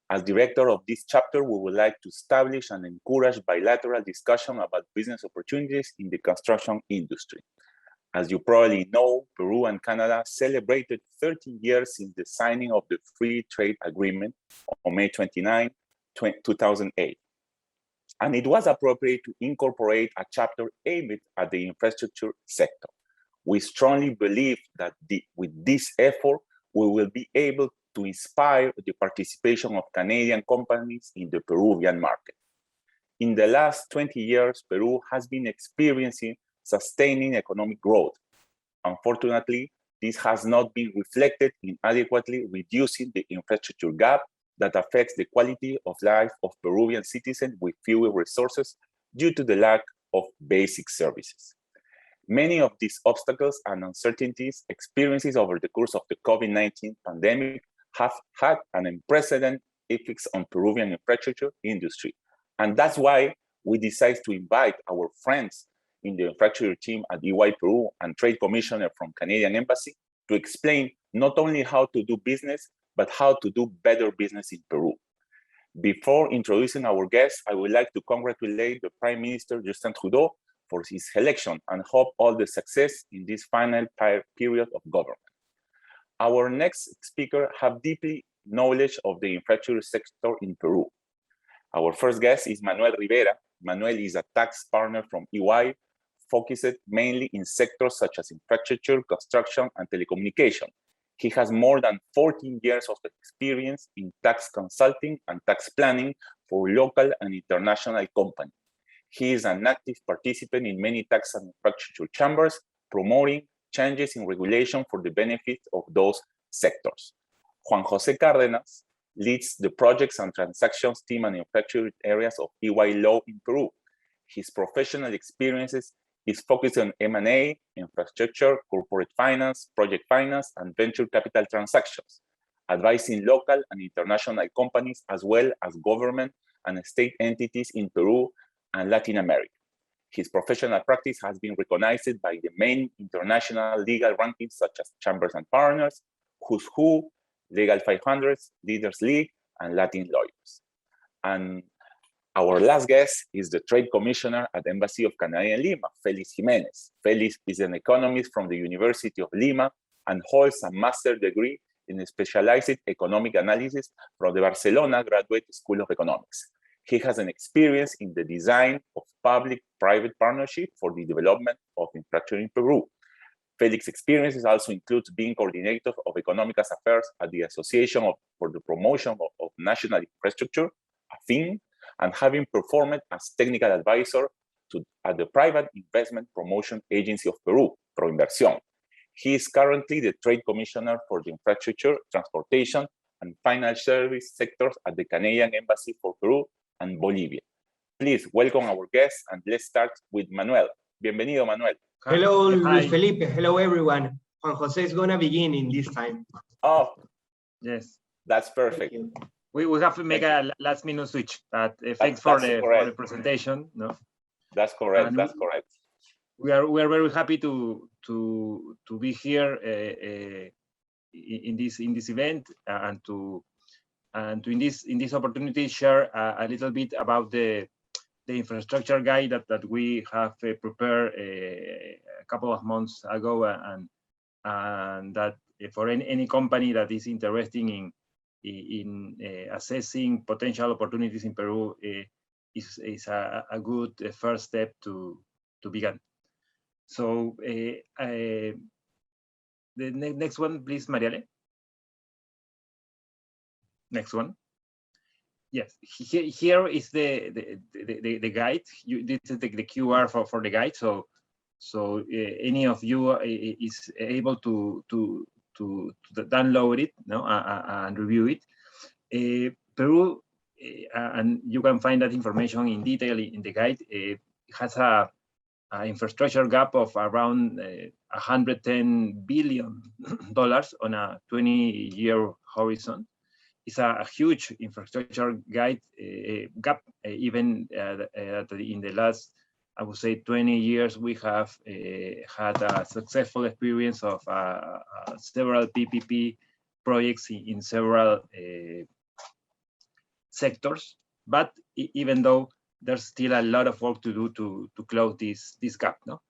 As director of this chapter, we would like to establish and encourage bilateral discussion about business opportunities in the construction industry. As you probably know, Peru and Canada celebrated 13 years since the signing of the Free Trade Agreement on May 29, 2008. And it was appropriate to incorporate a chapter aimed at the infrastructure sector. We strongly believe that with this effort, we will be able to inspire the participation of Canadian companies in the Peruvian market. In the last 20 years, Peru has been experiencing sustaining economic growth. Unfortunately, this has not been reflected in adequately reducing the infrastructure gap that affects the quality of life of Peruvian citizens with fewer resources due to the lack of basic services. Many of these obstacles and uncertainties experienced over the course of the COVID-19 pandemic have had an unprecedented effects on Peruvian infrastructure industry. And that's why we decided to invite our friends in the infrastructure team at EY Peru and Trade Commissioner from Canadian Embassy to explain not only how to do business, but how to do better business in Peru. Before introducing our guests, I would like to congratulate the Prime Minister Justin Trudeau for his election and hope all the success in this final period of government. Our next speaker have deeply knowledge of the infrastructure sector in Peru. Our first guest is Manuel Rivera. Manuel is a tax partner from EY, focused mainly in sectors such as infrastructure, construction, and telecommunication. He has more than 14 years of experience in tax consulting and tax planning for local and international companies. He is an active participant in many tax and infrastructure chambers, promoting changes in regulation for the benefit of those sectors. Juan José Cardenas leads the projects and transactions team and infrastructure areas of EY Law in Peru. His professional experiences is focused on M&A, infrastructure, corporate finance, project finance, and venture capital transactions, advising local and international companies as well as government and state entities in Peru and Latin America. His professional practice has been recognized by the main international legal rankings such as Chambers and Partners, Who's Who, Legal 500, Leaders League, and Latin Lawyers. And our last guest is the Trade Commissioner at the Embassy of Canada in Lima, Felix Jimenez. Felix is an economist from the University of Lima and holds a master's degree in specialized economic analysis from the Barcelona Graduate School of Economics. He has an experience in the design of public-private partnership for the development of infrastructure in Peru. Felix's experiences also includes being coordinator of economic affairs at the Association for the Promotion of National Infrastructure, AFIN, and having performed as technical advisor at the Private Investment Promotion Agency of Peru, Proinversión. He is currently the Trade Commissioner for the Infrastructure, Transportation, and Financial Service sectors at the Canadian Embassy for Peru and Bolivia. Please welcome our guests, and let's start with Manuel. Bienvenido, Manuel. Hello, Luis Felipe. Hello, everyone. Juan Jose is going to begin in this time. Oh, yes. That's perfect. We have to make a last-minute switch. But thanks for the presentation. No, that's correct. And that's correct. We are very happy to be here in this event and to in this opportunity share a little bit about the infrastructure guide that we have prepared a couple of months ago, and that for any company that is interested in assessing potential opportunities in Peru is a good first step to begin. So the next one, please, Mariale. Next one. Yes, here is the guide. This is the QR for the guide. So any of you is able to download it, and review it. Peru, and you can find that information in detail in the guide. It has a infrastructure gap of around $110 billion on a 20-year horizon. It's a huge infrastructure gap, even in the last, I would say, 20 years, we have had a successful experience of several PPP projects in several sectors, but even though there's still a lot of work to do to close this gap. No?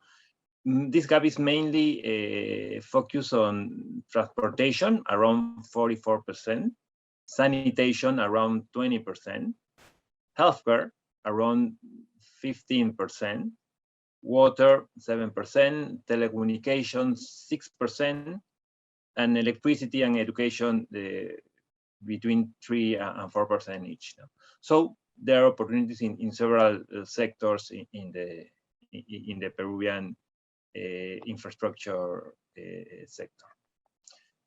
This gap is mainly focused on transportation, around 44%, sanitation, around 20%, healthcare, around 15%, water, 7%, telecommunications, 6%, and electricity and education between 3 and 4% each. No? So there are opportunities in several sectors in the Peruvian infrastructure sector.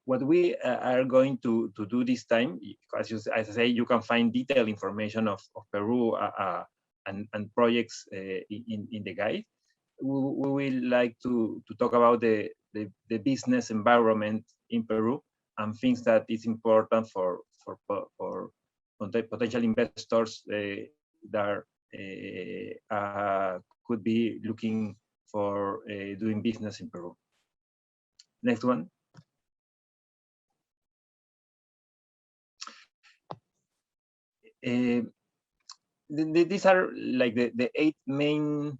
What we are going to do this time, as I say, you can find detailed information of Peru and projects in the guide. We will like to talk about the business environment in Peru and things that is important for potential investors that could be looking for doing business in Peru. Next one. These are like the 8 main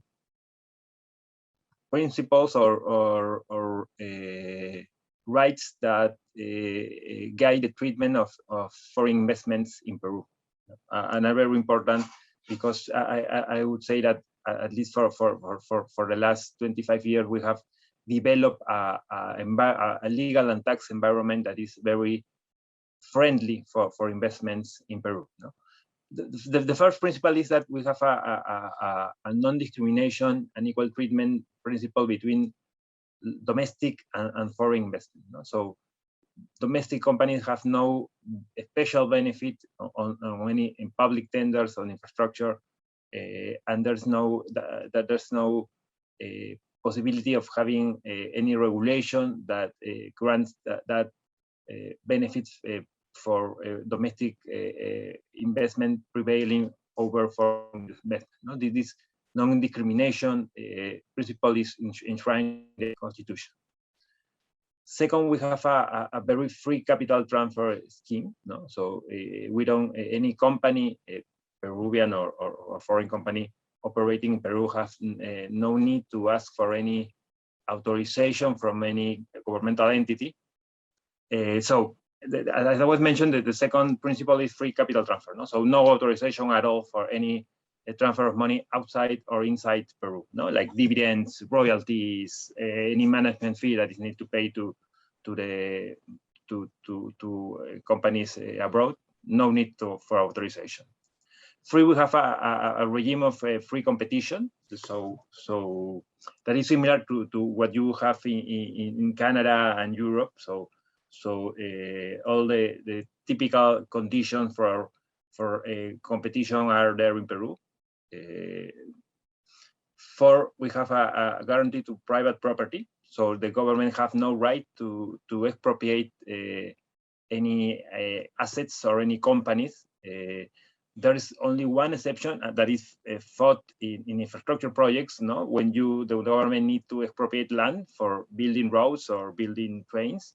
principles or rights that guide the treatment of foreign investments in Peru, and are very important because I would say that at least for the last 25 years we have developed a legal and tax environment that is very friendly for investments in Peru. No? The first principle is that we have a non-discrimination and equal treatment principle between domestic and foreign investment. No? So domestic companies have no special benefit on any in public tenders on infrastructure, and there's no possibility of having any regulation that grants that benefits for domestic investment prevailing over foreign investment. No? This non-discrimination principle is enshrined in the Constitution. Second, we have a very free capital transfer scheme. No? So we don't, any company, Peruvian or foreign company operating in Peru has no need to ask for any authorization from any governmental entity. So as I was mentioned, the second principle is free capital transfer. No? So no authorization at all for any transfer of money outside or inside Peru. No? Like dividends, royalties, any management fee that is needed to pay to companies abroad. No need for authorization. Free, we have a regime of free competition. So that is similar to what you have in Canada and Europe. So all the typical conditions for competition are there in Peru. Four, we have a guarantee to private property. So the government have no right to expropriate any assets or any companies. There is only one exception that is fought in infrastructure projects. No, when the government need to expropriate land for building roads or building trains.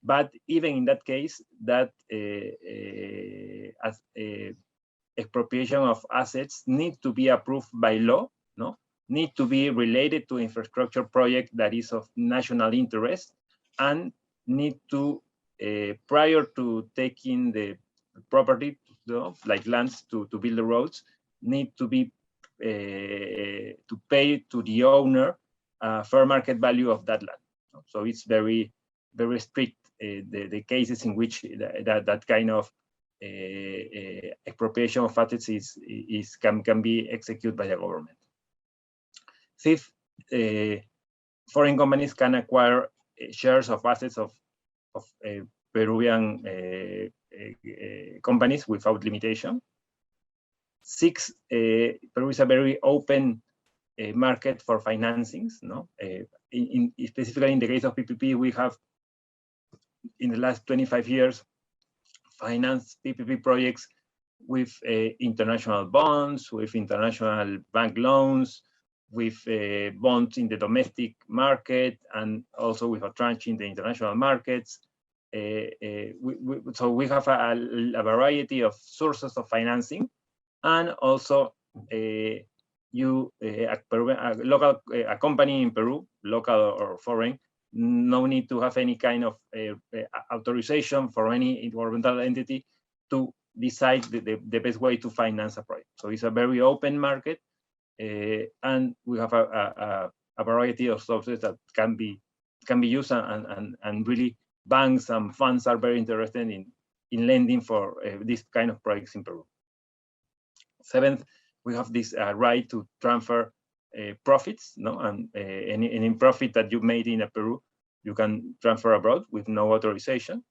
But even in that case, that expropriation of assets need to be approved by law. No, need to be related to infrastructure project that is of national interest, and need to prior to taking the property, like lands to build the roads, need to be to pay to the owner fair market value of that land. So it's very strict. The cases in which that kind of expropriation of assets can be executed by the government. Fifth, foreign companies can acquire shares of assets of Peruvian companies without limitation. Six, Peru is a very open market for financings. No, specifically in the case of PPP, we have in the last 25 years financed PPP projects with international bonds, with international bank loans, with bonds in the domestic market, and also with a tranche in the international markets. so we have a variety of sources of financing, and also a company in Peru, local or foreign, no need to have any kind of authorization for any governmental entity to decide the best way to finance a project. So it's a very open market, and we have a variety of sources that can be used, and really banks and funds are very interested in lending for this kind of projects in Peru. Seventh, we have this right to transfer profits, no, and any profit that you made in Peru, you can transfer abroad with no authorization.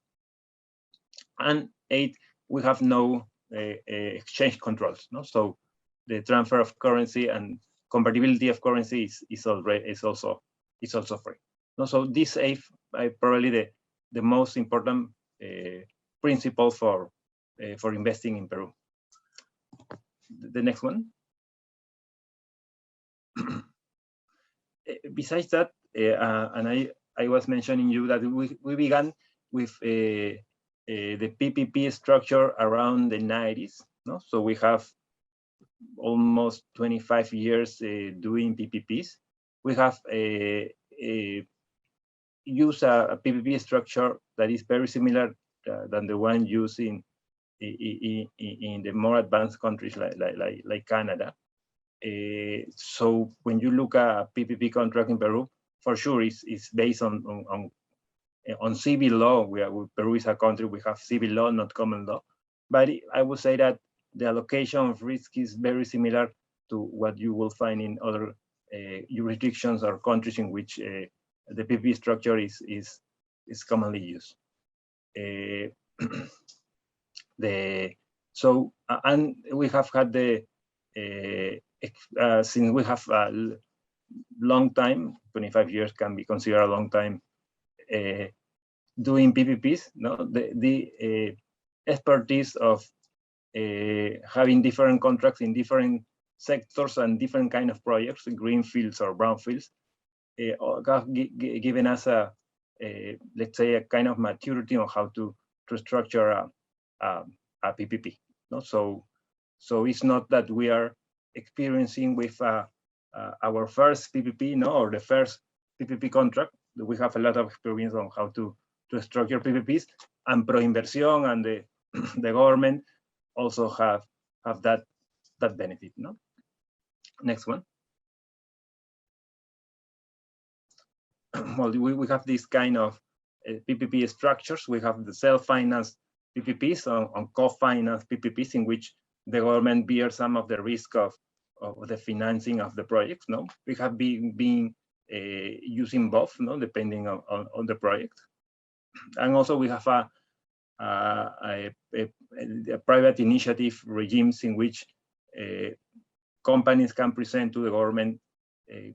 And eight, we have no exchange controls, no, so the transfer of currency and convertibility of currency is also free. No, so this is probably the most important principle for investing in Peru. The next one. Besides that, and I was mentioning you that we began with the PPP structure around the 90s. No? So we have almost 25 years doing PPPs. We have used a PPP structure that is very similar than the one used in the more advanced countries like Canada. So when you look at a PPP contract in Peru, for sure it's based on civil law. Peru is a country, we have civil law, not common law. But I would say that the allocation of risk is very similar to what you will find in other jurisdictions or countries in which the PPP structure is commonly used. And we have had since we have a long time, 25 years can be considered a long time doing PPPs. No, the expertise of having different contracts in different sectors and different kind of projects, green fields or brown fields, have given us let's say a kind of maturity on how to structure a PPP. No? So it's not that we are experiencing with our first PPP, no, or the first PPP contract. We have a lot of experience on how to structure PPPs, and Proinversión and the government also have that benefit. No. Next one. Well, we have this kind of PPP structures. We have the self-financed PPPs on co-finance PPPs, in which the government bears some of the risk of the financing of the projects. No, we have been using both, no, depending on the project. And also we have a private initiative regimes in which companies can present to the government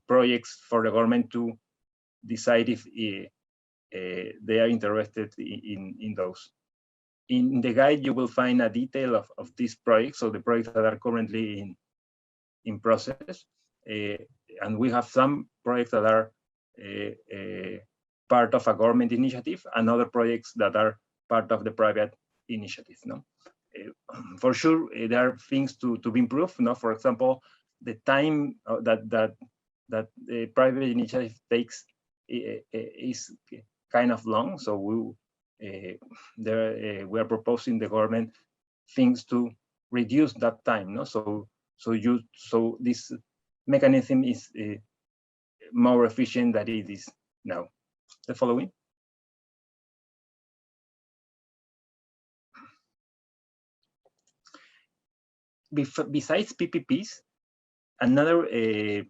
projects for the government to decide if they are interested in those. In the guide, you will find a detail of these projects, so the projects that are currently in process. And we have some projects that are part of a government initiative, and other projects that are part of the private initiative. No, for sure there are things to be improved. No, for example, the time that the private initiative takes is kind of long. So we are proposing the government things to reduce that time. No, so this mechanism is more efficient than it is now. The following. Besides PPPs, another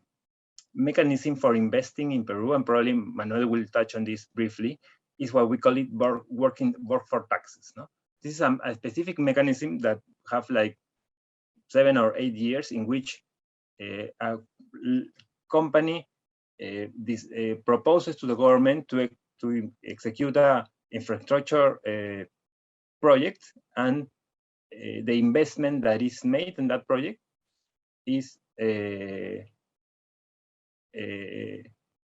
mechanism for investing in Peru, and probably Manuel will touch on this briefly, is what we call it work for taxes. No? This is a specific mechanism that have like 7 or 8 years, in which a company proposes to the government to execute a infrastructure project, and the investment that is made in that project is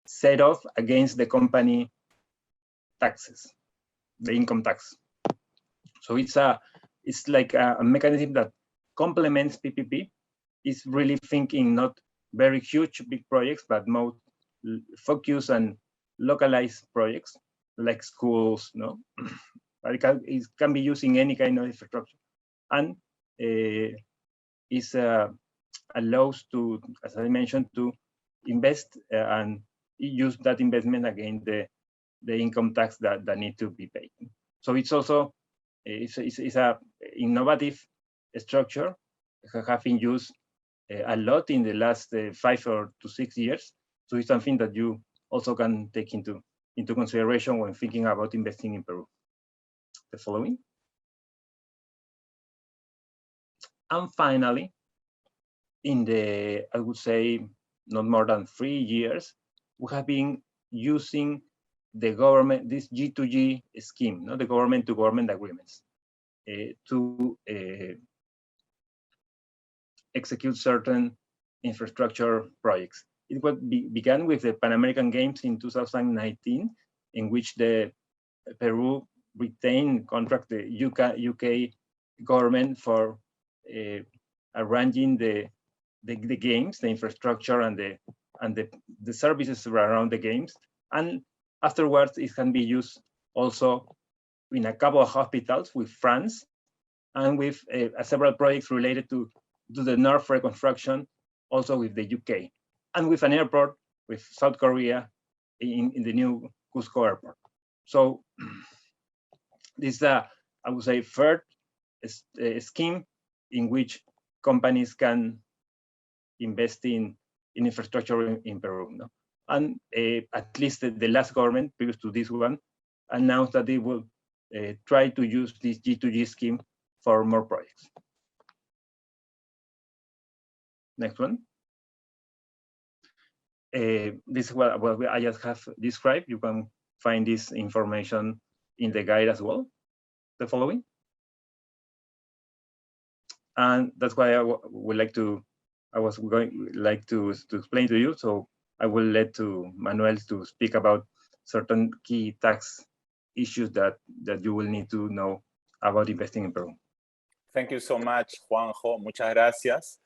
set off against the company taxes. the income tax. So it's like a mechanism that complements PPP. It's really thinking not very huge, big projects, but more focused and localized projects like schools, no? But it can be using any kind of infrastructure, and allows to, as I mentioned, to invest and use that investment against the income tax that need to be paid. So it's also it's a innovative structure that have been used a lot in the last 5 to 6 years. So it's something that you also can take into consideration when thinking about investing in Peru. The following. And finally, in the, I would say, not more than 3 years, we have been using the government, this G2G scheme, the government-to-government agreements, to execute certain infrastructure projects. It began with the Pan American Games in 2019, in which the Peru retained contract the UK government for arranging the games, the infrastructure, and the services around the games. And afterwards, it can be used also in a couple of hospitals with France, and with several projects related to the North reconstruction, also with the UK, and with an airport with South Korea in the new Cusco airport. So this is I would say, third scheme in which companies can invest in infrastructure in Peru. No? And at least the last government, previous to this one, announced that they will try to use this G2G scheme for more projects. Next one. This is what I just have described. You can find this information in the guide as well. The following. And that's why I would like to, to explain to you. So I will let to Manuel to speak about certain key tax issues that you will need to know about investing in Peru. Thank you so much, Juanjo. Muchas gracias.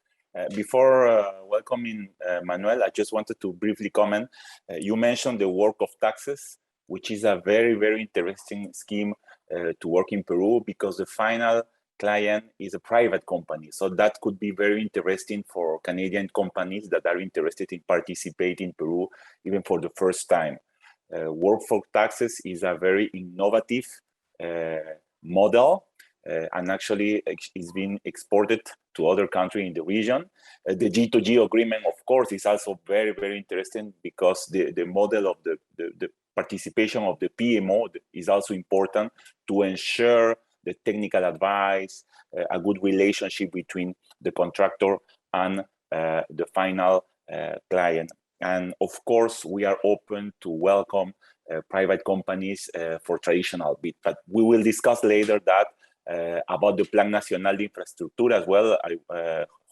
Before welcoming Manuel, I just wanted to briefly comment. You mentioned the work of taxes, which is a very, very interesting scheme to work in Peru, because the final client is a private company. So that could be very interesting for Canadian companies that are interested in participating in Peru, even for the first time. Workforce taxes is a very innovative model, and actually is being exported to other countries in the region. The G2G agreement, of course, is also very, very interesting, because the model of the participation of the PMO is also important to ensure the technical advice, a good relationship between the contractor and the final client. And of course, we are open to welcome private companies for traditional bid, but we will discuss later that about the Plan Nacional de Infraestructura as well.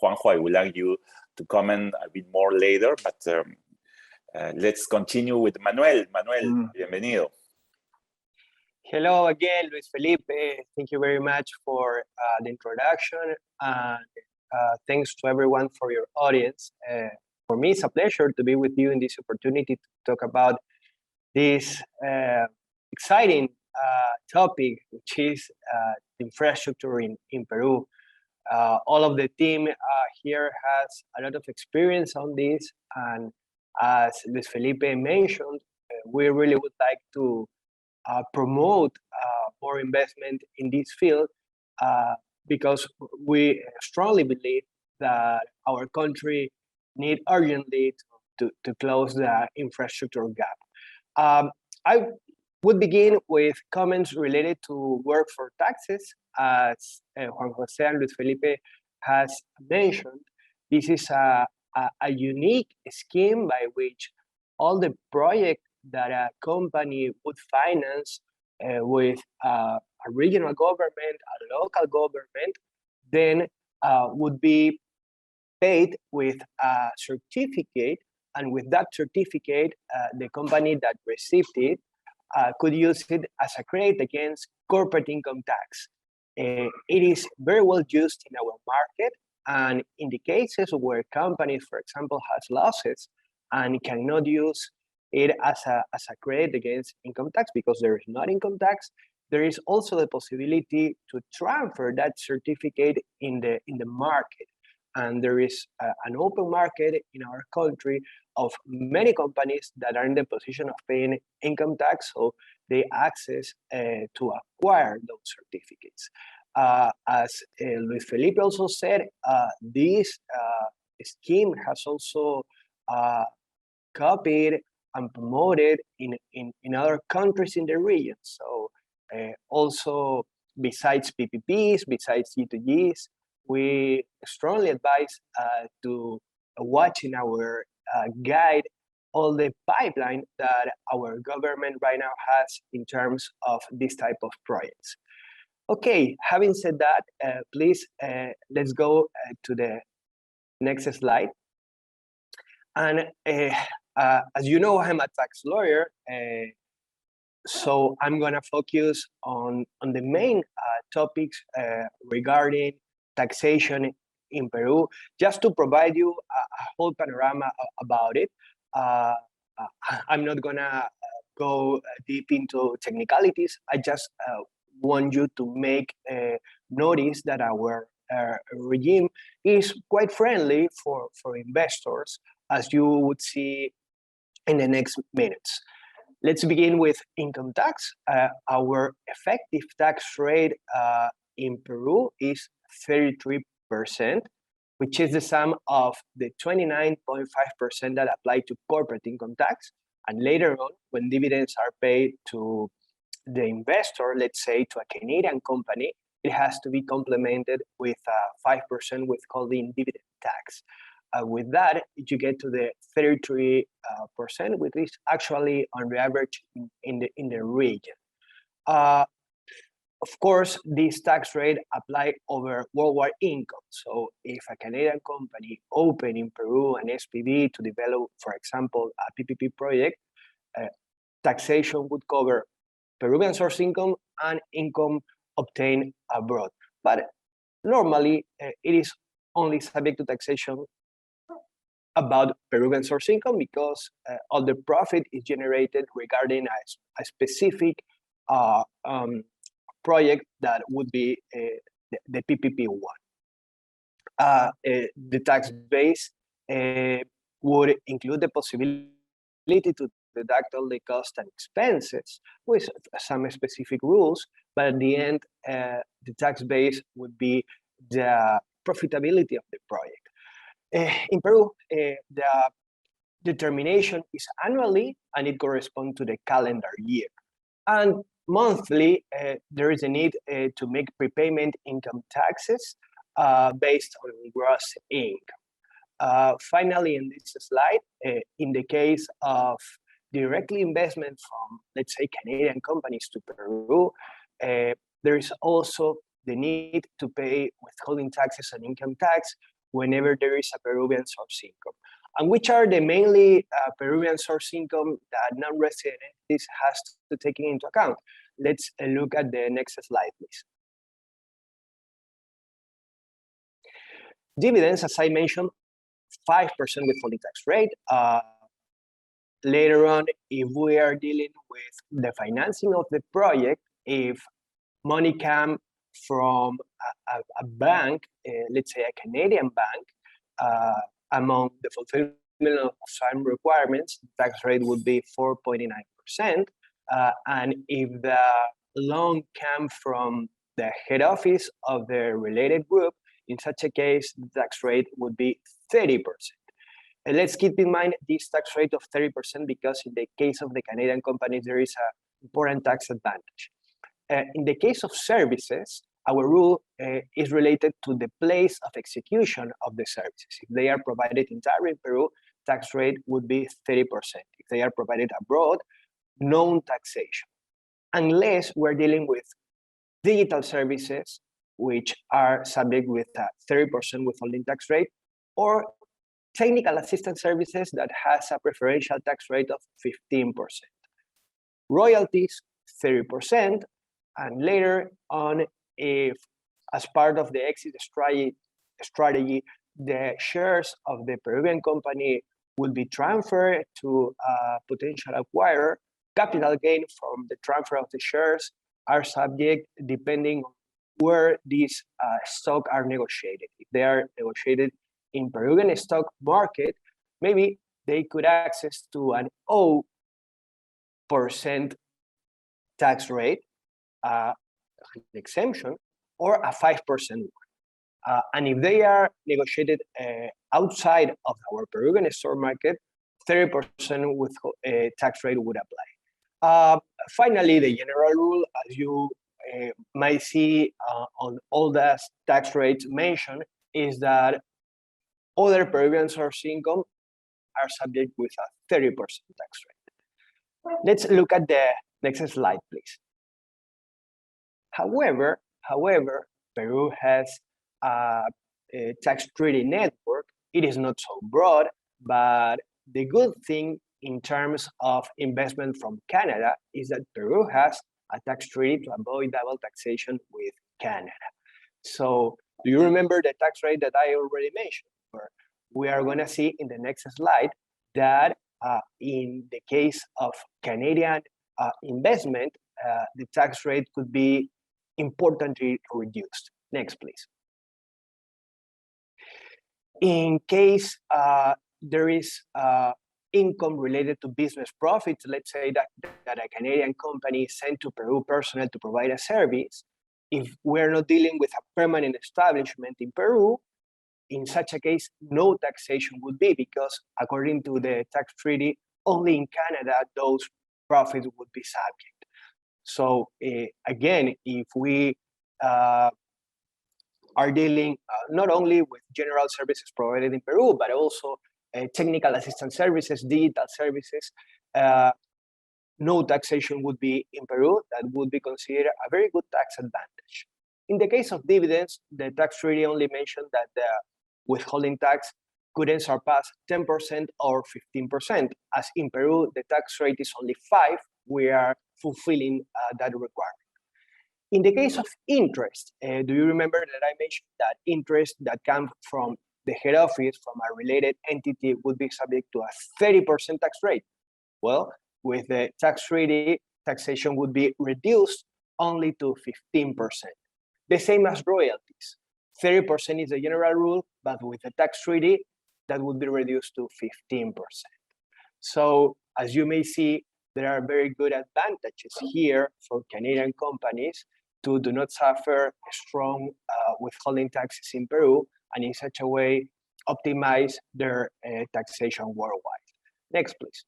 Juanjo, I would like you to comment a bit more later, but let's continue with Manuel. Manuel, bienvenido. Hello again, Luis Felipe. Thank you very much for the introduction. Thanks to everyone for your audience. For me, it's a pleasure to be with you in this opportunity to talk about this exciting topic, which is infrastructure in Peru. All of the team here has a lot of experience on this, and as Luis Felipe mentioned, we really would like to promote more investment in this field, because we strongly believe that our country needs urgently to close the infrastructure gap. I would begin with comments related to workforce taxes. As Juan Jose and Luis Felipe has mentioned, this is a unique scheme by which all the projects that a company would finance with a regional government, a local government, then would be paid with a certificate, and with that certificate, the company that received it could use it as a credit against corporate income tax. It is very well used in our market, and in the cases where companies, for example, has losses and cannot use it as a credit against income tax because there is not income tax, there is also the possibility to transfer that certificate in the market. And there is an open market in our country of many companies that are in the position of paying income tax, so they access to acquire those certificates. As Luis Felipe also said, this scheme has also copied and promoted in other countries in the region. So also, besides PPPs, besides G2Gs, we strongly advise to watch in our guide all the pipeline that our government right now has in terms of this type of projects. Okay, having said that, please let's go to the next slide. And as you know, I'm a tax lawyer, so I'm gonna focus on the main topics regarding taxation in Peru, just to provide you a whole panorama about it. I'm not gonna go deep into technicalities. I just want you to make notice that our regime is quite friendly for investors, as you would see in the next minutes. Let's begin with income tax. Our effective tax rate in Peru is 33%, which is the sum of the 29.5% that apply to corporate income tax. And later on, when dividends are paid to the investor, let's say to a Canadian company, it has to be complemented with 5% withholding dividend tax. With that, you get to the 33%, which is actually on the average in the region. Of course, this tax rate apply over worldwide income. So if a Canadian company open in Peru an SPV to develop, for example, a PPP project, taxation would cover Peruvian source income and income obtained abroad. But normally, it is only subject to taxation about Peruvian source income because all the profit is generated regarding a specific project that would be the PPP one. The tax base would include the possibility to deduct all the costs and expenses with some specific rules, but at the end, the tax base would be the profitability of the project. In Peru, the determination is annually and it corresponds to the calendar year. And monthly, there is a need to make prepayment income taxes based on gross income. Finally, in this slide, in the case of directly investment from, let's say, Canadian companies to Peru, there is also the need to pay withholding taxes and income tax whenever there is a Peruvian source income. And which are the mainly Peruvian source income that non-resident entities has to take into account? Let's look at the next slide, please. Dividends, as I mentioned, 5% withholding tax rate. Later on, if we are dealing with the financing of the project, if money comes from a bank, let's say a Canadian bank, among the fulfillment of some requirements, the tax rate would be 4.9%. And if the loan comes from the head office of the related group, in such a case, the tax rate would be 30%. And let's keep in mind this tax rate of 30% because in the case of the Canadian companies, there is an important tax advantage. In the case of services, our rule is related to the place of execution of the services. If they are provided entirely in Peru, tax rate would be 30%. If they are provided abroad, no taxation. Unless we're dealing with digital services, which are subject with a 30% withholding tax rate, or technical assistance services that has a preferential tax rate of 15%. royalties 30%, and later on, if as part of the exit strategy, the shares of the Peruvian company will be transferred to a potential acquirer, capital gain from the transfer of the shares are subject depending on where these stocks are negotiated. If they are negotiated in Peruvian stock market, maybe they could access to an 0% tax rate, an exemption, or a 5% one. And if they are negotiated outside of our Peruvian stock market, 30% with tax rate would apply. Finally, the general rule, as you might see on all the tax rates mentioned, is that other Peruvian source income are subject with a 30% tax rate. Let's look at the next slide, please. However, Peru has a tax treaty network. It is not so broad, but the good thing in terms of investment from Canada is that Peru has a tax treaty to avoid double taxation with Canada. So do you remember the tax rate that I already mentioned? We are going to see in the next slide that in the case of Canadian investment, the tax rate could be importantly reduced. Next, please. In case there is income related to business profits, let's say that a Canadian company sent to Peru personnel to provide a service, if we're not dealing with a permanent establishment in Peru, in such a case, no taxation would be, because according to the tax treaty, only in Canada those profits would be subject. So again, if we are dealing not only with general services provided in Peru, but also technical assistance services, digital services, no taxation would be in Peru. That would be considered a very good tax advantage. In the case of dividends, the tax treaty only mentioned that the withholding tax couldn't surpass 10% or 15%. As in Peru, the tax rate is only 5%, we are fulfilling that requirement. In the case of interest, do you remember that I mentioned that interest that comes from the head office from a related entity would be subject to a 30% tax rate? Well, with the tax treaty, taxation would be reduced only to 15%. The same as royalties. 30% is the general rule, but with the tax treaty, that would be reduced to 15%. So as you may see, there are very good advantages here for Canadian companies to do not suffer strong withholding taxes in Peru, and in such a way optimize their taxation worldwide. Next, please.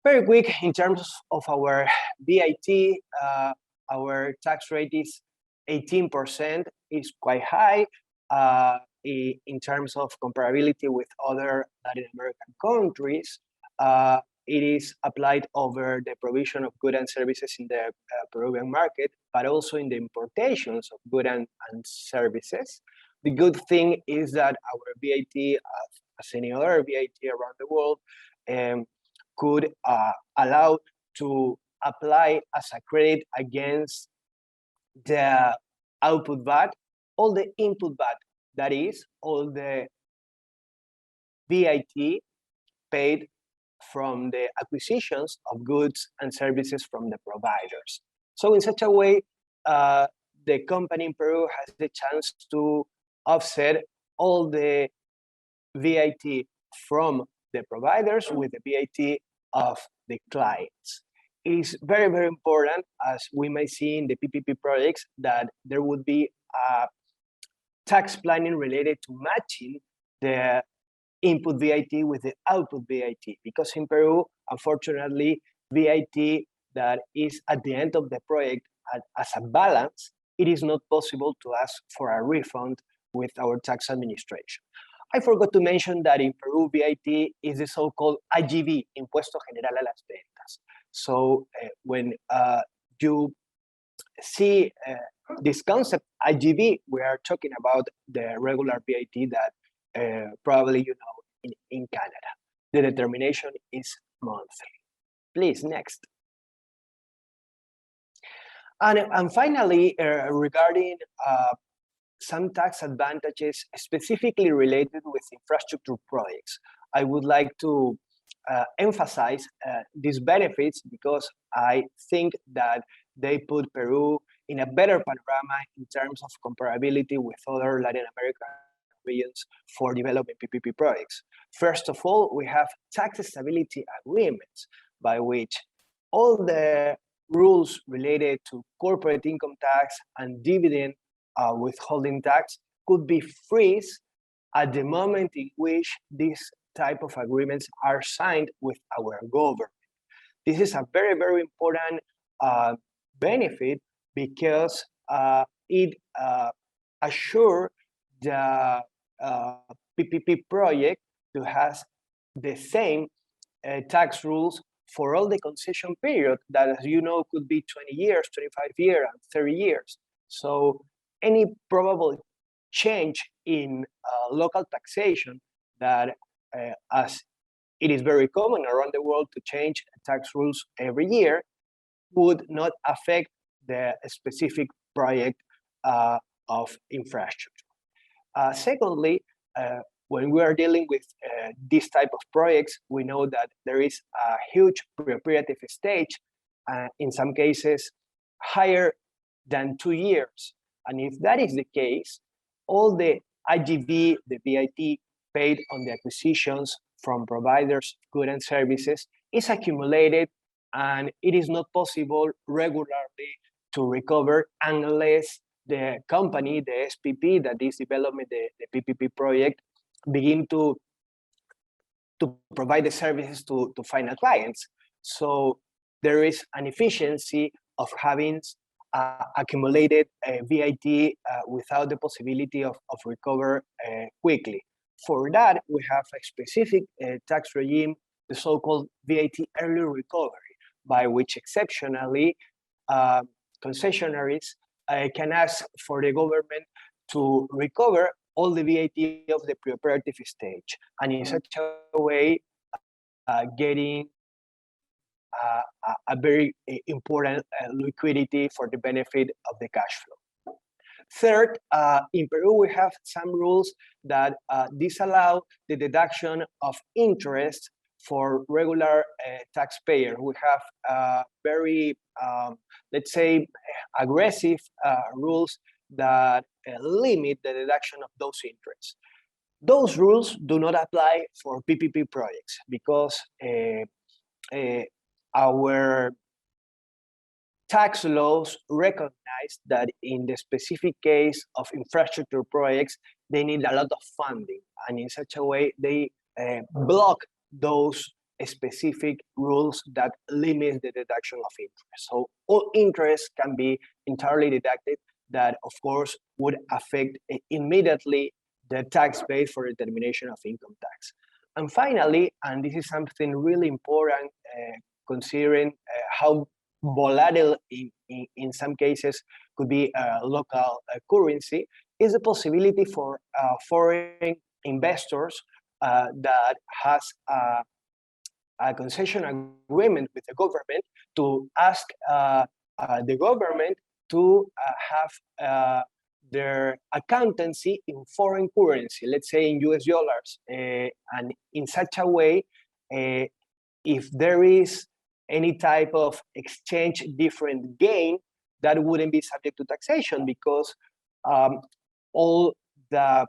Very quick, in terms of our VAT, our tax rate is 18%, is quite high. In terms of comparability with other Latin American countries, it is applied over the provision of goods and services in the Peruvian market, but also in the importations of goods and services. The good thing is that our VAT, as any other VAT around the world, could allow to apply as a credit against the output VAT, all the input VAT, that is, all the VAT paid from the acquisitions of goods and services from the providers. So in such a way, the company in Peru has the chance to offset all the VAT from the providers with the VAT of the clients. It is very, very important, as we may see in the PPP projects, that there would be tax planning related to matching the input VAT with the output VAT, because in Peru, unfortunately, VAT that is at the end of the project as a balance, it is not possible to ask for a refund with our tax administration. I forgot to mention that in Peru, VAT is the so-called IGV, Impuesto General a las Ventas. So when you see this concept, IGV, we are talking about the regular VAT that probably you know in Canada. the determination is monthly. Please, next. And finally, regarding some tax advantages specifically related with infrastructure projects, I would like to emphasize these benefits because I think that they put Peru in a better panorama in terms of comparability with other Latin American regions for developing PPP projects. First of all, we have tax stability agreements by which all the rules related to corporate income tax and dividend withholding tax could be freeze at the moment in which these type of agreements are signed with our government. This is a very, very important benefit because it assures the PPP project to have the same tax rules for all the concession period that, as you know, could be 20 years, 25 years, and 30 years. So any probable change in local taxation that, as it is very common around the world to change tax rules every year, would not affect the specific project of infrastructure. Secondly, when we are dealing with this type of projects, we know that there is a huge pre-operative stage, in some cases higher than 2 years. And if that is the case, all the IGV, the VIT paid on the acquisitions from providers of goods and services is accumulated, and it is not possible regularly to recover unless the company, the SPP that is developing the PPP project, begin to provide the services to final clients. So there is an efficiency of having accumulated VIT without the possibility of recover quickly. For that, we have a specific tax regime, the so-called VIT early recovery, by which exceptionally concessionaries can ask for the government to recover all the VIT of the pre-operative stage, and in such a way getting a very important liquidity for the benefit of the cash flow. Third, in Peru, we have some rules that disallow the deduction of interest for regular taxpayers. We have very, let's say, aggressive rules that limit the deduction of those interests. Those rules do not apply for PPP projects because our tax laws recognize that in the specific case of infrastructure projects, they need a lot of funding, and in such a way they block those specific rules that limit the deduction of interest. So all interest can be entirely deducted, that of course would affect immediately the tax base for determination of income tax. And finally, and this is something really important, considering how volatile in some cases could be local currency, is the possibility for foreign investors that has a concession agreement with the government to ask the government to have their accountancy in foreign currency, let's say in US dollars, and in such a way, if there is any type of exchange different gain, that wouldn't be subject to taxation because all the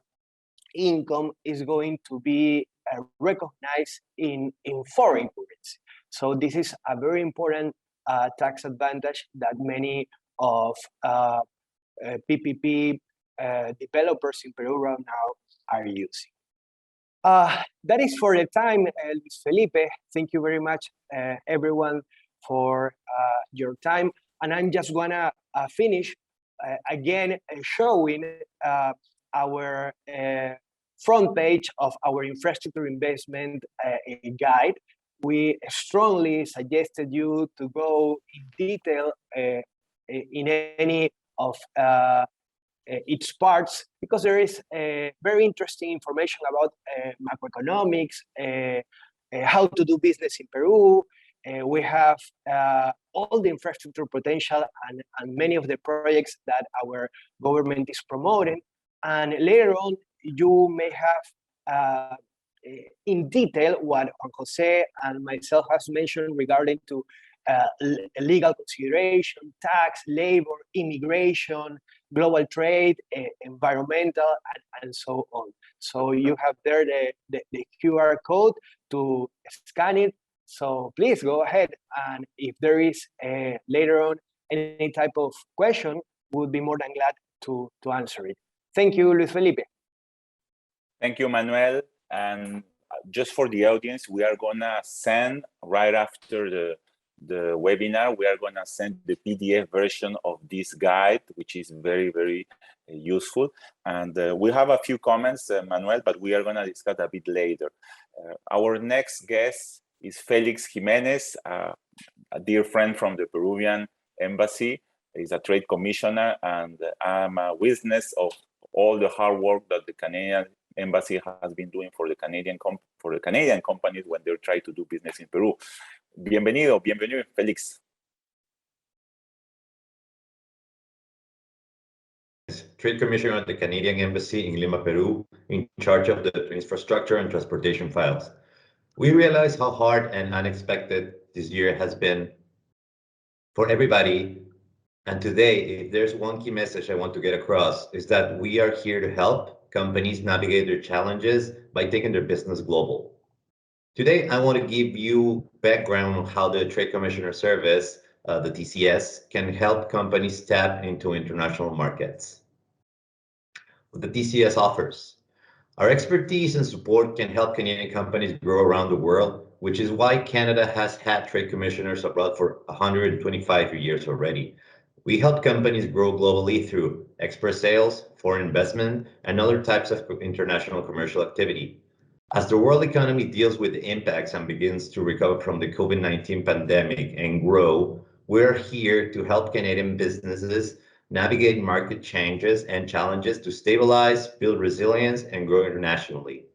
income is going to be recognized in foreign currency. So this is a very important tax advantage that many of PPP developers in Peru right now are using. That is for the time, Luis Felipe. Thank you very much, everyone, for your time. And I'm just gonna finish again showing our front page of our infrastructure investment guide. We strongly suggested you to go in detail in any of its parts, because there is very interesting information about macroeconomics, how to do business in Peru. We have all the infrastructure potential and many of the projects that our government is promoting. And later on, you may have in detail what Juan Jose and myself has mentioned regarding to legal consideration, tax, labor, immigration, global trade, environmental, and so on. So you have there the QR code to scan it. So please go ahead. And if there is later on any type of question, we would be more than glad to answer it. Thank you, Luis Felipe. Thank you, Manuel. And just for the audience, we are gonna send right after the webinar, we are gonna send the PDF version of this guide, which is very, very useful. And we have a few comments, Manuel, but we are gonna discuss a bit later. Our next guest is Felix Jimenez, a dear friend from the Peruvian embassy. He's a trade commissioner, and I'm a witness of all the hard work that the Canadian embassy has been doing for the Canadian companies when they try to do business in Peru. Bienvenido, Felix. Trade Commissioner at the Canadian Embassy in Lima, Peru, in charge of the infrastructure and transportation files. We realize how hard and unexpected this year has been for everybody. And today, if there's one key message I want to get across, is that we are here to help companies navigate their challenges by taking their business global. Today, I want to give you background on how the Trade Commissioner Service, the TCS, can help companies tap into international markets. What the TCS offers. Our expertise and support can help Canadian companies grow around the world, which is why Canada has had trade commissioners abroad for 125 years already. We help companies grow globally through export sales, foreign investment, and other types of international commercial activity. As the world economy deals with the impacts and begins to recover from the COVID-19 pandemic and grow, we're here to help Canadian businesses navigate market changes and challenges to stabilize, build resilience, and grow internationally.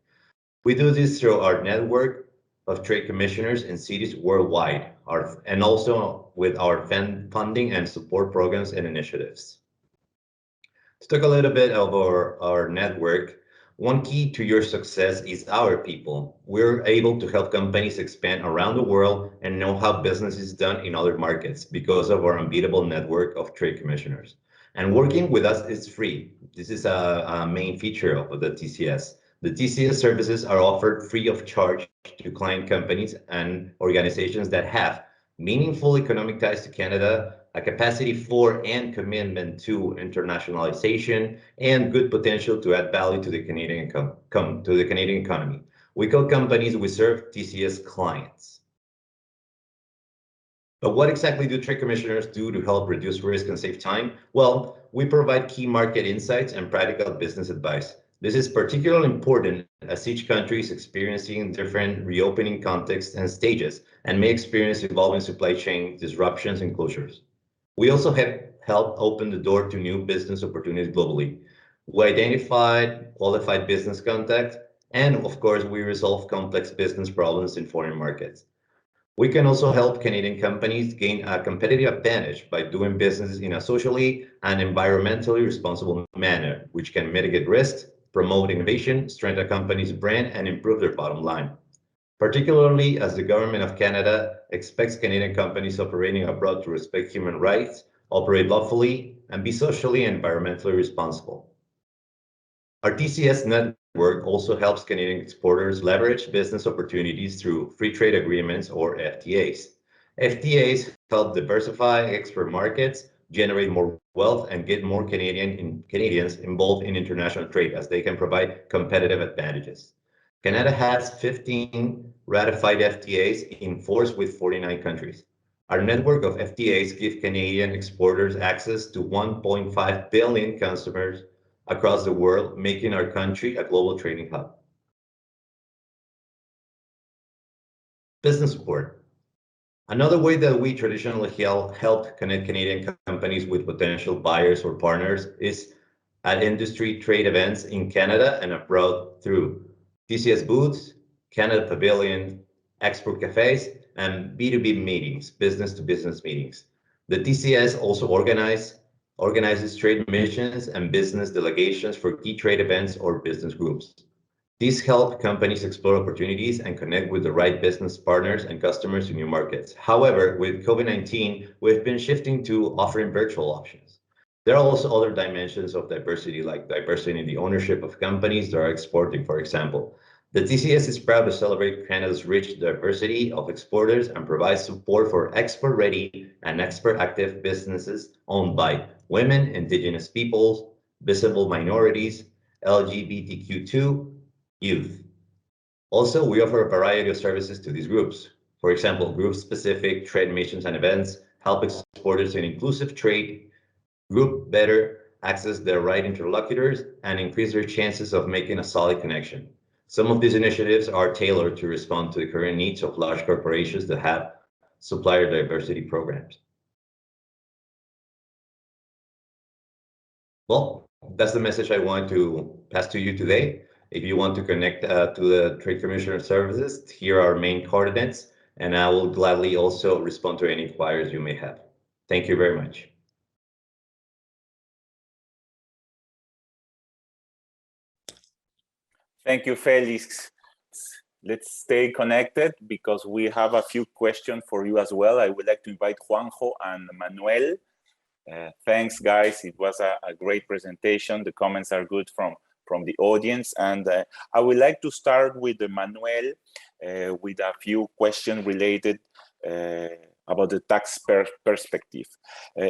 We do this through our network of trade commissioners in cities worldwide, and also with our funding and support programs and initiatives. To talk a little bit about our network, one key to your success is our people. We're able to help companies expand around the world and know how business is done in other markets because of our unbeatable network of trade commissioners. And working with us is free. This is a main feature of the TCS. The TCS services are offered free of charge to client companies and organizations that have meaningful economic ties to Canada, a capacity for and commitment to internationalization, and good potential to add value to the Canadian economy. We call companies we serve TCS clients. But what exactly do trade commissioners do to help reduce risk and save time? Well, we provide key market insights and practical business advice. This is particularly important as each country is experiencing different reopening contexts and stages and may experience evolving supply chain disruptions and closures. We also have helped open the door to new business opportunities globally. We identified qualified business contacts, and of course, we resolve complex business problems in foreign markets. We can also help Canadian companies gain a competitive advantage by doing business in a socially and environmentally responsible manner, which can mitigate risks, promote innovation, strengthen a company's brand, and improve their bottom line. Particularly as the Government of Canada expects Canadian companies operating abroad to respect human rights, operate lawfully, and be socially and environmentally responsible. Our TCS network also helps Canadian exporters leverage business opportunities through free trade agreements or FTAs. FTAs help diversify export markets, generate more wealth, and get more Canadians involved in international trade as they can provide competitive advantages. Canada has 15 ratified FTAs in force with 49 countries. Our network of FTAs give Canadian exporters access to 1.5 billion customers across the world, making our country a global trading hub. Business support. Another way that we traditionally help connect Canadian companies with potential buyers or partners is at industry trade events in Canada and abroad through TCS booths, Canada Pavilion, export cafes, and B2B meetings, business-to-business meetings. The TCS also organizes trade missions and business delegations for key trade events or business groups. These help companies explore opportunities and connect with the right business partners and customers in new markets. However, with COVID-19, we've been shifting to offering virtual options. There are also other dimensions of diversity, like diversity in the ownership of companies that are exporting, for example. The TCS is proud to celebrate Canada's rich diversity of exporters and provide support for export-ready and export-active businesses owned by women, Indigenous peoples, visible minorities, LGBTQ2, youth. Also, we offer a variety of services to these groups. For example, group-specific trade missions and events help exporters in inclusive trade group better access their right interlocutors and increase their chances of making a solid connection. Some of these initiatives are tailored to respond to the current needs of large corporations that have supplier diversity programs. Well, that's the message I want to pass to you today. If you want to connect to the Trade Commissioner services, here are our main coordinates, and I will gladly also respond to any inquiries you may have. Thank you very much. Thank you, Felix. Let's stay connected because we have a few questions for you as well. I would like to invite Juanjo and Manuel. Thanks, guys. It was a great presentation. The comments are good from the audience. And I would like to start with Manuel with a few questions related about the tax perspective.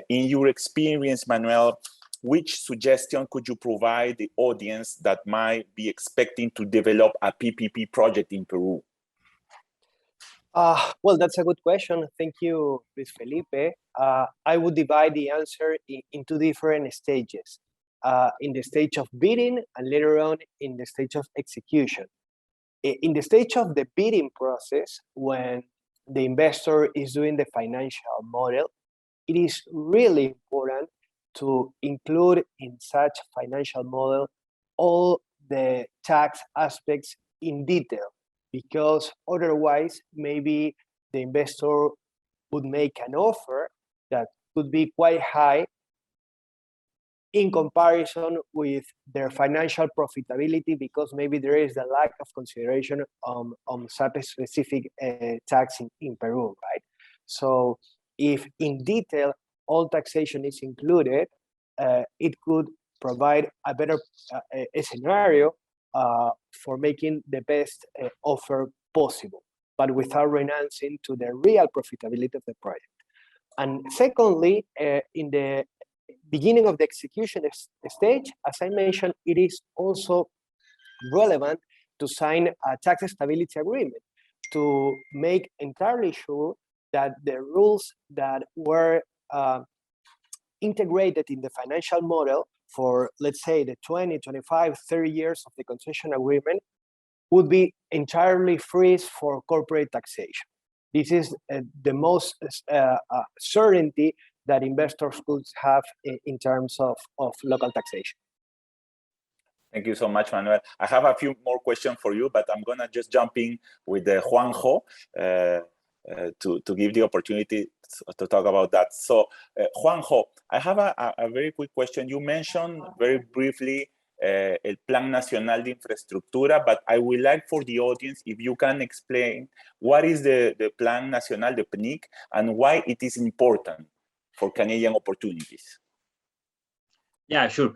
In your experience, Manuel, which suggestion could you provide the audience that might be expecting to develop a PPP project in Peru? Well, that's a good question. Thank you, Luis Felipe. I would divide the answer into different stages. In the stage of bidding and later on in the stage of execution. In the stage of the bidding process, when the investor is doing the financial model, it is really important to include in such financial model all the tax aspects in detail, because otherwise maybe the investor would make an offer that could be quite high in comparison with their financial profitability, because maybe there is a lack of consideration on some specific tax in Peru, right? So if in detail all taxation is included, it could provide a better scenario for making the best offer possible, but without renouncing to the real profitability of the project. And secondly, in the beginning of the execution stage, as I mentioned, it is also relevant to sign a tax stability agreement to make entirely sure that the rules that were integrated in the financial model for, let's say, the 20, 25, 30 years of the concession agreement would be entirely free for corporate taxation. This is the most certainty that investors could have in terms of local taxation. Thank you so much, Manuel. I have a few more questions for you, but I'm gonna just jump in with Juanjo to give the opportunity to talk about that. So, Juanjo, I have a very quick question. You mentioned very briefly el Plan Nacional de Infraestructura, but I would like for the audience if you can explain what is the Plan Nacional, the PNIC, and why it is important for Canadian opportunities. Yeah, sure.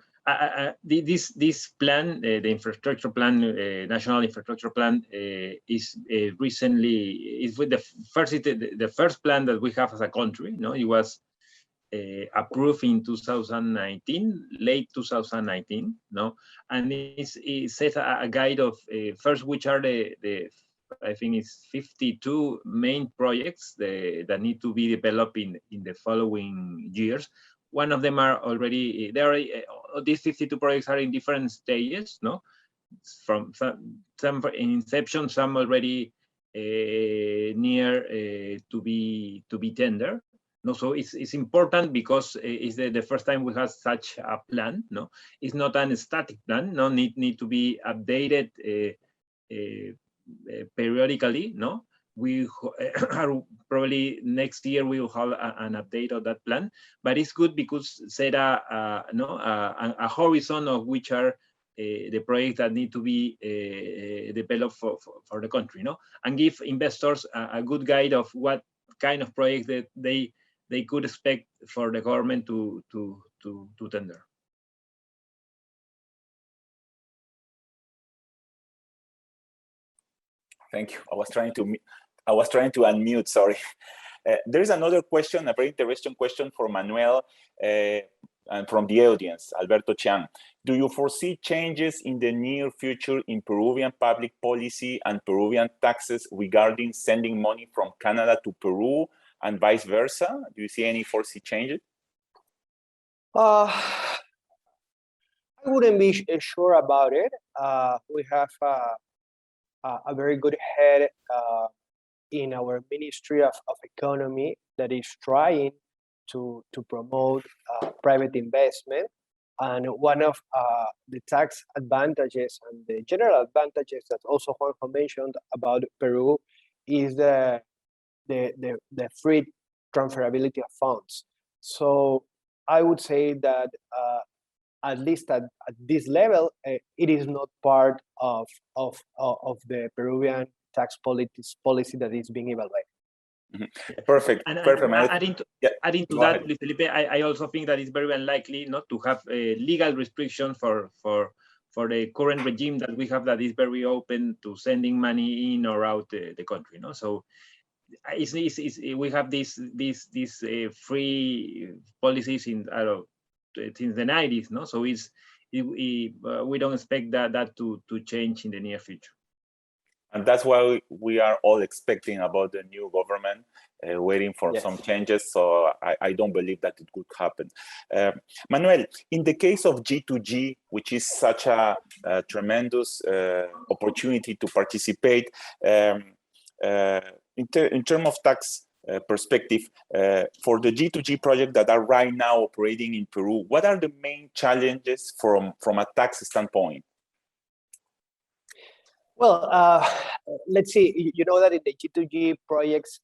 This plan, the infrastructure plan, national infrastructure plan, is recently with the first plan that we have as a country. No, it was approved in 2019, late 2019. No, and it sets a guide of first, which are the I think it's 52 main projects that need to be developed in the following years. One of them are already there. These 52 projects are in different stages, no? From some in inception, some already near to be tender. No, so it's important because it's the first time we have such a plan. No, it's not a static plan. No, need to be updated periodically. No, we are probably next year we will have an update of that plan. But it's good because set a horizon of which are the projects that need to be developed for the country, and give investors a good guide of what kind of projects that they could expect for the government to tender. Thank you. I was trying to unmute. Sorry. There is another question, a very interesting question for Manuel, and from the audience, Alberto Chiang. Do you foresee changes in the near future in Peruvian public policy and Peruvian taxes regarding sending money from Canada to Peru and vice versa? Do you see any foresee changes? I wouldn't be sure about it. We have a very good head in our Ministry of Economy that is trying to promote private investment. And one of the tax advantages and the general advantages that also Juanjo mentioned about Peru is the free transferability of funds. So I would say that at least at this level, it is not part of the Peruvian tax policy that is being evaluated. Mm-hmm. Perfect. And Perfect. Adding to that, Felipe, I also think that it's very unlikely not to have a legal restriction for the current regime that we have, that is very open to sending money in or out the country. So we have these free policies since the 90s. So we don't expect that to change in the near future. And that's why we are all expecting about the new government, waiting for some changes. So I don't believe that it could happen. Manuel, in the case of G2G, which is such a tremendous opportunity to participate, in terms of tax perspective, for the G2G project that are right now operating in Peru, what are the main challenges from a tax standpoint? Well, let's see. You know that in the G2G projects,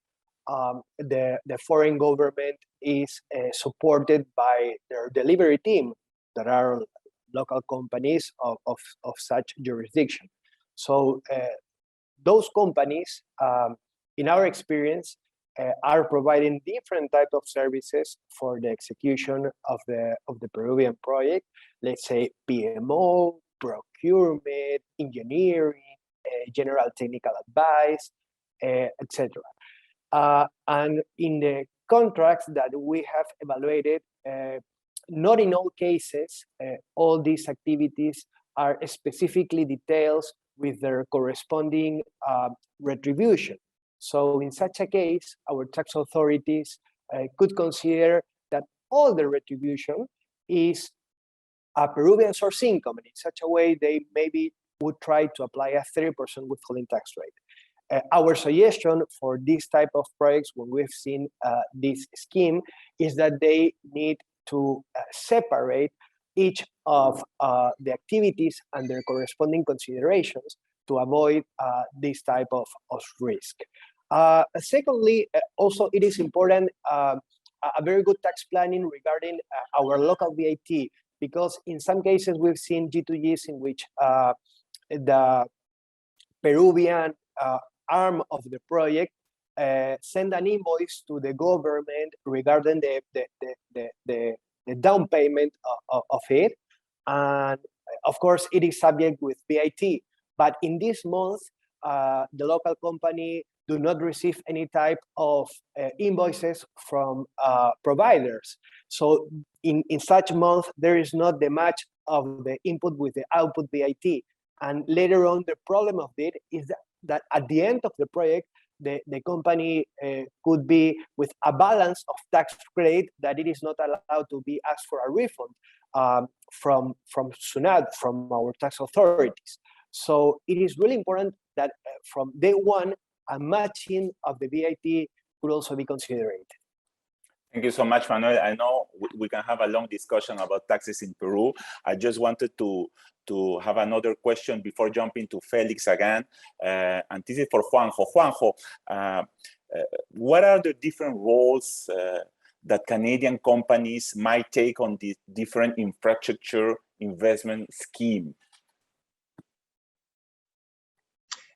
the foreign government is supported by their delivery team that are local companies of such jurisdiction. So those companies, in our experience, are providing different types of services for the execution of the Peruvian project. Let's say PMO, procurement, engineering, general technical advice, etc. And in the contracts that we have evaluated, not in all cases, all these activities are specifically detailed with their corresponding retribution. So in such a case, our tax authorities could consider that all the retribution is a Peruvian source income, and in such a way they maybe would try to apply a 30% withholding tax rate. Our suggestion for this type of projects, when we've seen this scheme, is that they need to separate each of the activities and their corresponding considerations to avoid this type of risk. Secondly, also it is important a very good tax planning regarding our local VAT, because in some cases we've seen G2Gs in which the Peruvian arm of the project send an invoice to the government regarding the down payment of it, and of course it is subject with VAT. But in this month, the local company do not receive any type of invoices from providers. So in such month, there is not the match of the input with the output VAT. And later on, the problem of it is that at the end of the project, the company could be with a balance of tax credit that it is not allowed to be asked for a refund from SUNAT, from our tax authorities. So it is really important that from day one, a matching of the VAT could also be considered. Thank you so much, Manuel. I know we can have a long discussion about taxes in Peru. I just wanted to have another question before jumping to Felix again. And this is for Juanjo. Juanjo, what are the different roles that Canadian companies might take on the different infrastructure investment scheme?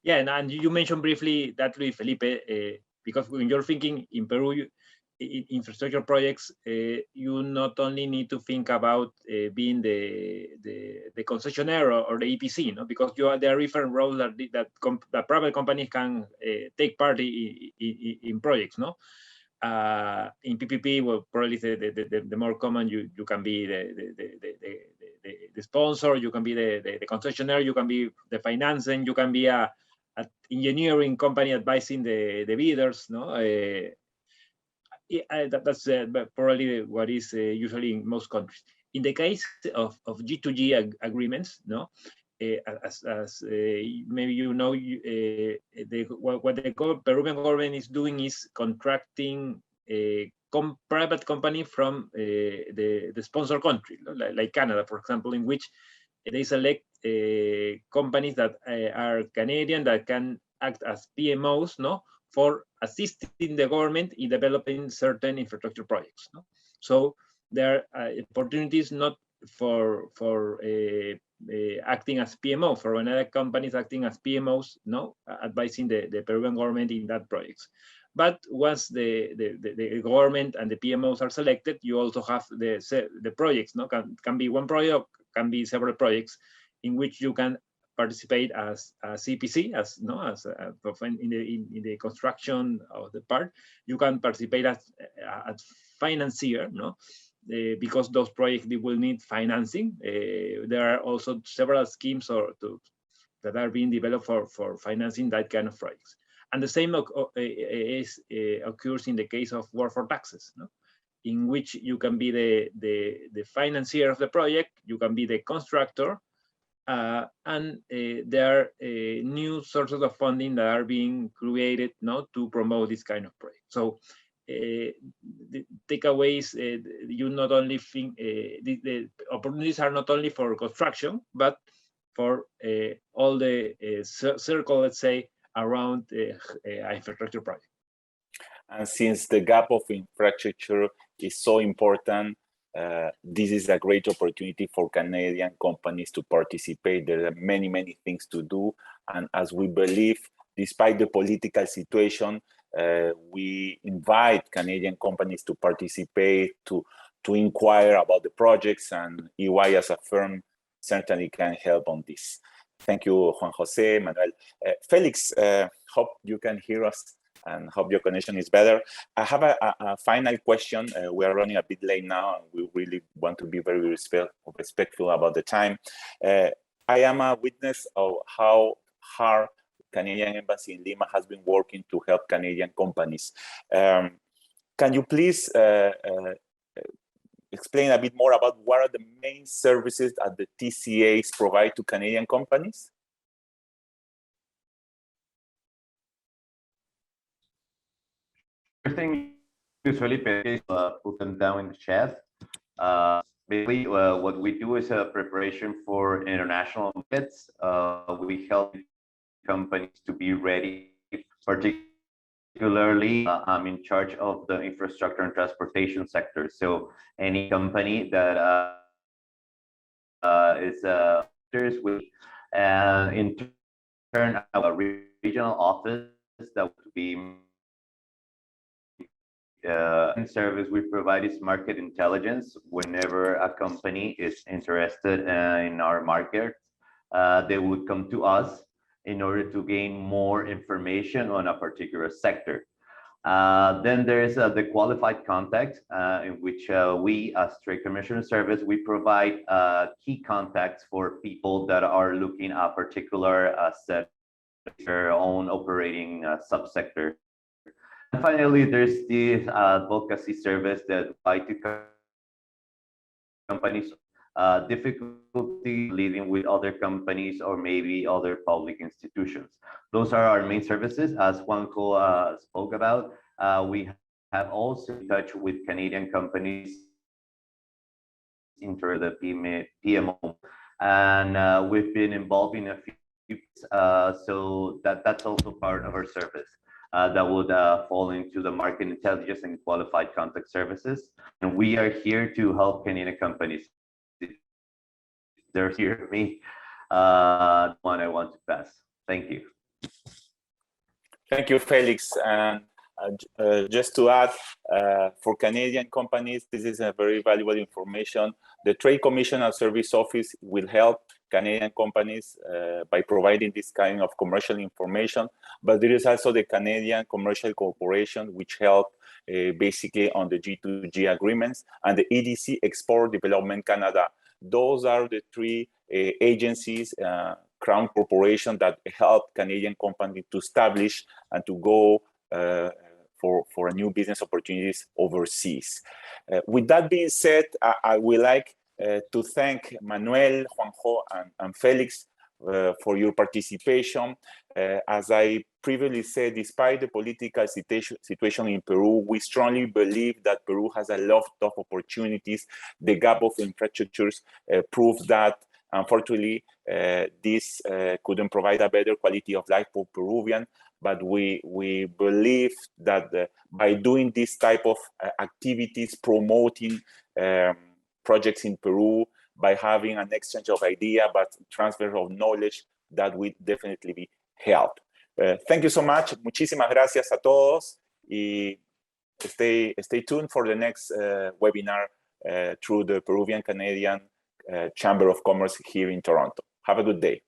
Yeah, and you mentioned briefly that, Luis Felipe, because when you're thinking in Peru, infrastructure projects, you not only need to think about being the concessionaire or the EPC, no? Because there are different roles that private companies can take part in projects, no? In PPP, well, probably the more common, you can be the sponsor, you can be the concessionaire, you can be the financing, you can be a engineering company advising the bidders, no? That's probably what is usually in most countries. In the case of G2G agreements, no, as maybe you know, what the Peruvian government is doing is contracting a private company from the sponsor country, like Canada, for example, in which they select companies that are Canadian that can act as PMOs, no, for assisting the government in developing certain infrastructure projects, no? So there are opportunities not for acting as PMO, for another companies acting as PMOs, no, advising the Peruvian government in that projects. But once the government and the PMOs are selected, you also have the projects, no, can be one project, can be several projects in which you can participate as a CPC, as in the construction of the part. You can participate as financier, no, because those projects will need financing. There are also several schemes that are being developed for financing that kind of projects. And the same occurs in the case of work for taxes, no? In which you can be the financier of the project, you can be the constructor, and there are new sources of funding that are being created, no, to promote this kind of project. So the takeaways, you not only think the opportunities are not only for construction, but for all the circle, let's say, around infrastructure project. And since the gap of infrastructure is so important, this is a great opportunity for Canadian companies to participate. There are many, many things to do. And as we believe, despite the political situation, we invite Canadian companies to participate, to inquire about the projects, and EY as a firm certainly can help on this. Thank you, Juan Jose, Manuel. Felix, hope you can hear us and hope your connection is better. I have a final question. We are running a bit late now, and we really want to be very respectful about the time. I am a witness of how hard Canadian Embassy in Lima has been working to help Canadian companies. Can you please explain a bit more about what are the main services that the TCAs provide to Canadian companies? First thing, Felipe, is put them down in the chat. Basically, what we do is a preparation for international markets. We help companies to be ready. Particularly, I'm in charge of the infrastructure and transportation sector. So any company that is with in turn a regional office that would be in service we provide is market intelligence. Whenever a company is interested in our market, they would come to us in order to gain more information on a particular sector. Then there is the qualified contact, in which we, as Trade Commission Service, we provide key contacts for people that are looking at a particular set, their own operating subsector. And finally, there's the advocacy service that applies to companies difficulty living with other companies or maybe other public institutions. Those are our main services. As Juanjo spoke about, we have also in touch with Canadian companies into the PMO, and we've been involved in a few, so that's also part of our service. That would fall into the market intelligence and qualified contact services. And we are here to help Canadian companies. They're here for me. One I want to pass. Thank you. Thank you, Felix. And just to add, for Canadian companies, this is a very valuable information. The Trade Commission and Service Office will help Canadian companies by providing this kind of commercial information, but there is also the Canadian Commercial Corporation, which help basically on the G2G agreements, and the EDC, Export Development Canada. Those are the three agencies, Crown Corporation, that help Canadian companies to establish and to go for new business opportunities overseas. With that being said, I would like to thank Manuel, Juanjo, and Felix for your participation. As I previously said, despite the political situation in Peru, we strongly believe that Peru has a lot of opportunities. The gap of infrastructures proves that, unfortunately, this couldn't provide a better quality of life for Peruvians. But we believe that by doing this type of activities, promoting projects in Peru, by having an exchange of ideas, but transfer of knowledge, that will definitely be help. Thank you so much. Muchísimas gracias a todos. Y stay tuned for the next webinar through the Peruvian Canadian Chamber of Commerce here in Toronto. Have a good day.